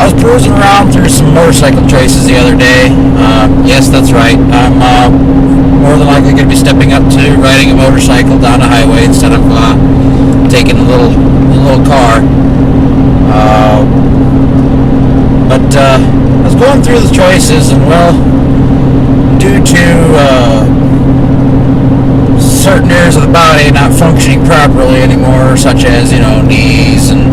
was perusing around through some motorcycle choices the other day. Yes, that's right. I'm more than likely going to be stepping up to riding a motorcycle down the highway instead of taking a little car. But I was going through the choices, and well, due to certain areas of the body not functioning properly anymore, such as knees and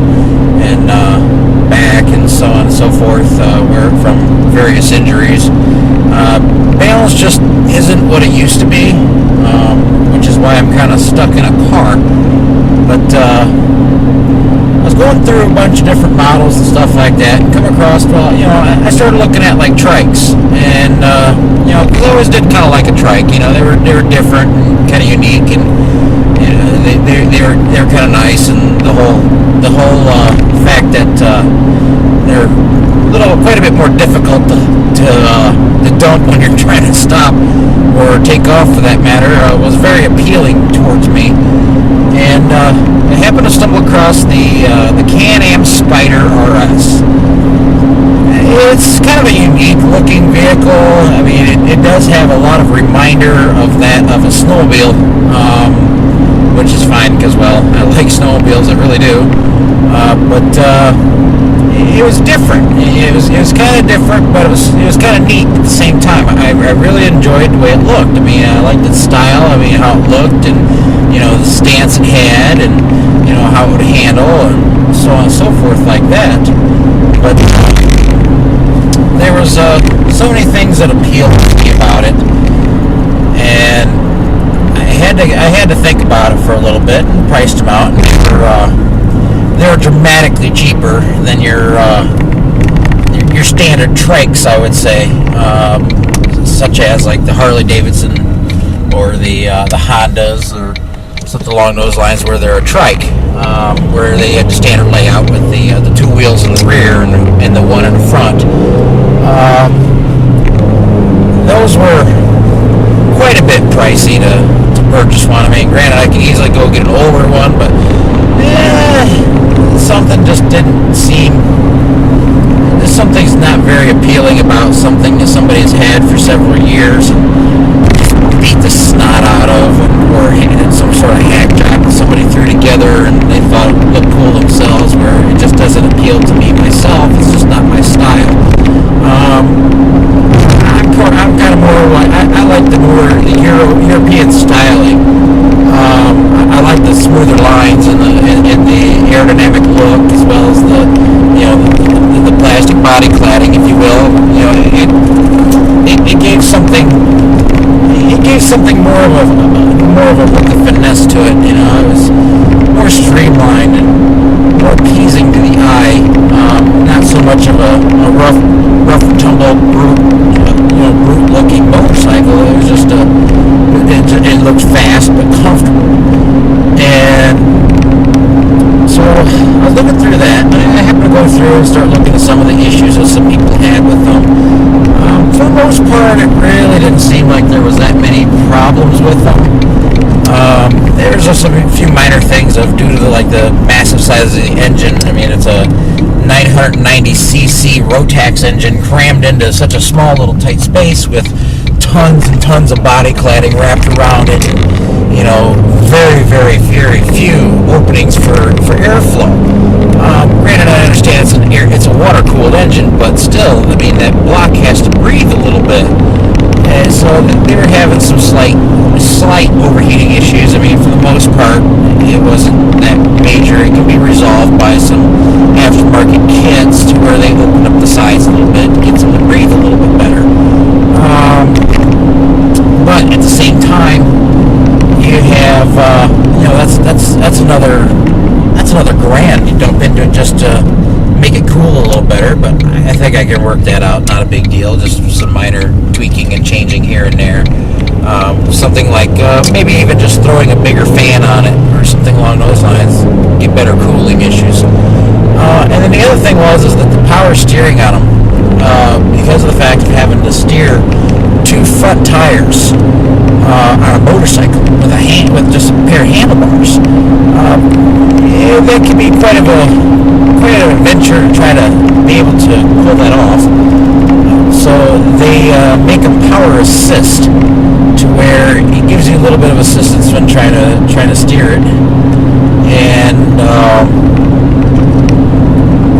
back and so on and so forth, where from various injuries, balance just isn't what it used to be, which is why I'm kind of stuck in a car. But I was going through a bunch of different models and stuff like that, and come across, I started looking at like trikes, and because I always did kind of like a trike. They were different and kind of unique, and they were kind of nice, and the whole fact that they're quite a bit more difficult to dump when you're trying to stop or take off, for that matter, was very appealing towards me. And I happened to stumble across the Can-Am Spyder RS. It's kind of a unique looking vehicle. I mean, it does have a lot of reminder of a snowmobile, which is fine because, well, I like snowmobiles, I really do. But it was different. It was kind of different, but it was kind of neat at the same time. I really enjoyed the way it looked. I mean, I liked its style. I mean, how it looked, and the stance it had, and how it would handle, and so on and so forth like that. But there was so many things that appealed to me about it, and I had to think about it for a little bit and priced them out, and they're dramatically cheaper than your standard trikes, I would say, such as like the Harley Davidson or the Hondas or something along those lines, where they're a trike, where they had the standard layout with the two wheels in the rear and the one in the front. Those were quite a bit pricey to purchase one. I mean, granted, I could easily go get an older one, but something just didn't seem. Something's not very appealing about something that somebody has had for several years and beat the snot out of, or some sort of hack job that somebody threw together and they thought it would look cool themselves, where it just doesn't appeal to me myself. It's just not my style. I'm kind of more like, I like the European styling. I like the smoother lines and the aerodynamic look, as well as the plastic body cladding, if you will. It gave something. It gave something more of a look of finesse to it. It was more streamlined and more appeasing to the eye. Not so much of a rough and tumble, brute-looking motorcycle. It was just it looked fast but comfortable. And so I was looking through that. I happened to go through and start looking at some of the issues that some people had with them. For the most part, it really didn't seem like there was that many problems with them. There's just a few minor things due to the massive size of the engine. I mean, it's a 990cc Rotax engine crammed into such a small little tight space with tons and tons of body cladding wrapped around it. Very, very, very few openings for airflow. Granted, I understand it's a water-cooled engine, but still, I mean, that block has to breathe a little bit. And so they were having some slight overheating issues. I mean, for the most part, it wasn't that major. It can be resolved by some aftermarket kits to where they open up the sides a little bit and get them to breathe a little bit better. But at the same time, you have that's another grand you dump into it just to make it cool a little better. But I think I can work that out. Not a big deal. Just some minor tweaking and changing here and there. Something like maybe even just throwing a bigger fan on it or something along those lines. Get better cooling issues. And then the other thing is that the power steering on them, because of the fact of having to steer two front tires, on a motorcycle with just a pair of handlebars. That can be quite an adventure to try to be able to pull that off. So they make them power assist, to where it gives you a little bit of assistance when trying to steer it. And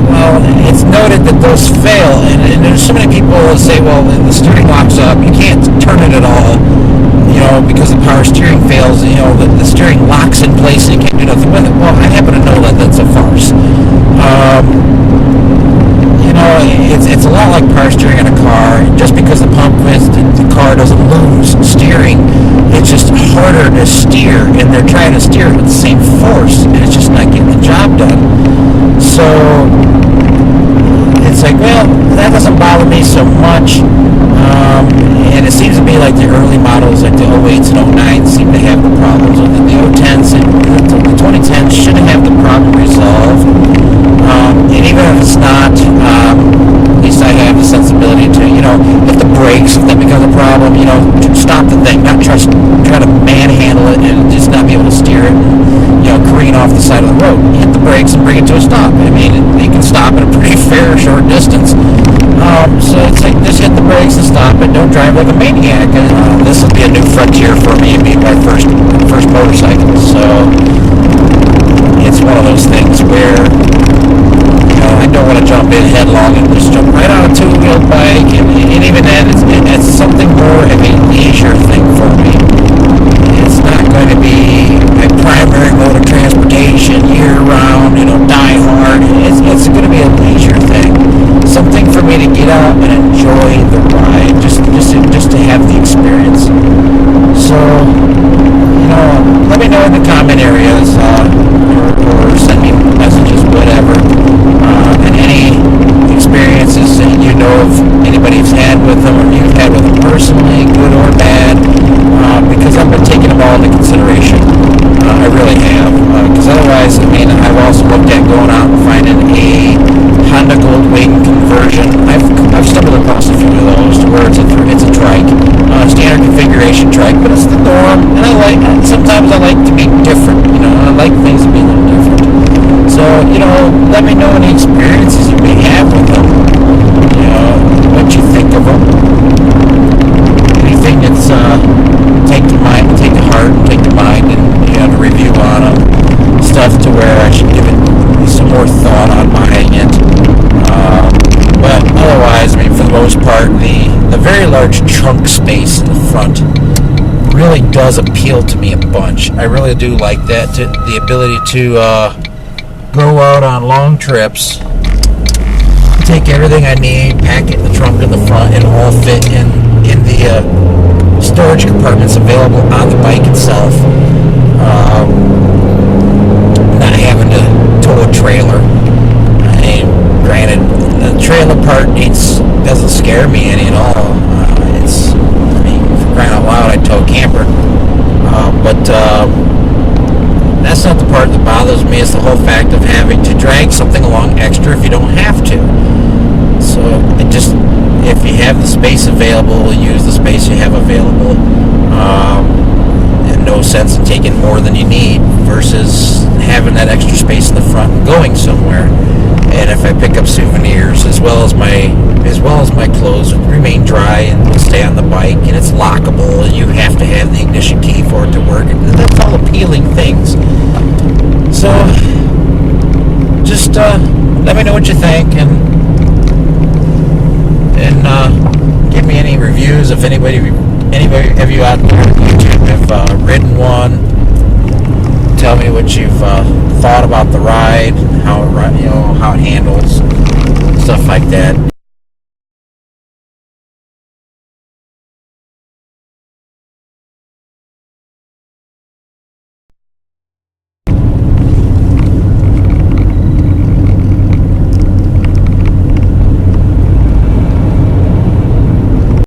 well, it's noted that those fail, and there's so many people that say, well, the steering locks up, you can't turn it at all, because the power steering fails, the steering locks in place and you can't do nothing with it. Well, I happen to know that that's a farce. It's a lot like power steering in a car. Just because the pump quits, the car doesn't lose steering. It's just harder to steer, and they're trying to steer with the same force, and it's just not getting the job done. So it's like, well, that doesn't bother me so much. And it seems to be like the early models, like the 08s and 09s, seem to have the problems with it. The 010s and the 2010s should have the problem resolved. And even if it's not, at least I have the sensibility to, if the brakes, if that becomes a problem, stop the thing, not try to manhandle it and just not be able to steer it, careen off the side of the road. Hit the brakes and bring it to a stop. I mean, you can stop at a pretty fair short distance. So it's like, just hit the brakes and stop it. Don't drive like a maniac. This will be a new frontier for me. It'll be my first motorcycle. So it's one of those things where, I don't want to jump in headlong and just jump right on a two-wheel bike. And even then, it's something more of a leisure thing for me. It's not going to be my primary mode of transportation year-round, die hard. It's going to be a leisure thing. Something for me to get out and enjoy the ride, just to have the experience. So, let me know in the comment areas, or send me messages, whatever, and any experiences that you know of anybody's had with them, or you've had with them personally, good or bad, because I've been taking them all into consideration. I really have, because otherwise, I've also looked at going out and finding a Honda Goldwing conversion. I've stumbled across a few of those to where it's a trike, standard configuration trike, but it's the norm. And sometimes I like to be different. I like things to be a little different. So let me know any experiences you may have with them. What you think of them. Anything that's take to heart, take to mind, and to review on them. Stuff to where I should give it some more thought on buying it. But otherwise, for the most part, the very large trunk space in the front really does appeal to me a bunch. I really do like that. The ability to go out on long trips, take everything I need, pack it in the trunk in the front, and all fit in the storage compartments available on the bike itself. Not having to tow a trailer. Granted, the trailer part doesn't scare me any at all. For crying out loud, I tow a camper. But that's not the part that bothers me. It's the whole fact of having to drag something along extra if you don't have to. So if you have the space available, use the space you have available. And no sense in taking more than you need versus having that extra space in the front and going somewhere. And if I pick up souvenirs as well as my clothes remain dry and will stay on the bike, and it's lockable, and you have to have the ignition key for it to work. And that's all appealing things. So just let me know what you think, and give me any reviews if anybody of you out there on YouTube have ridden one. Tell me what you've thought about the ride, how it handles, stuff like that.